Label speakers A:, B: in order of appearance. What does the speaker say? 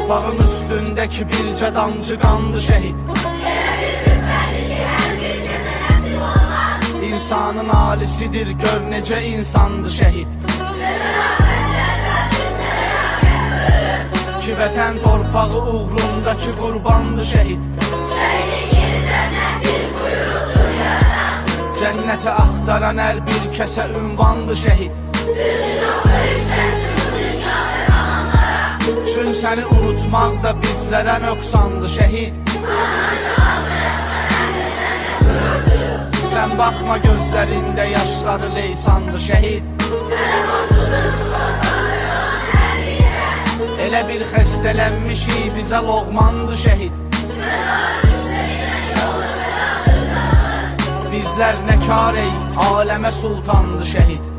A: torpağın üstündeki bircə damcı qandı şəhid. İnsanın alisidir, gör necə insandı şəhid. Ki vətən torpağı uğrundakı qurbandı şəhid. Cənnəti axtaran hər bir kəsə ünvandı şəhid. Çün səni unutmaq da bizlərə nöqsandı şəhid. Sən baxma gözlərində yaşları leysandı şəhid. Elə bir xəstələnmişik bizə loğmandı şəhid. Bizlər nə karey, aləmə sultandı şəhid.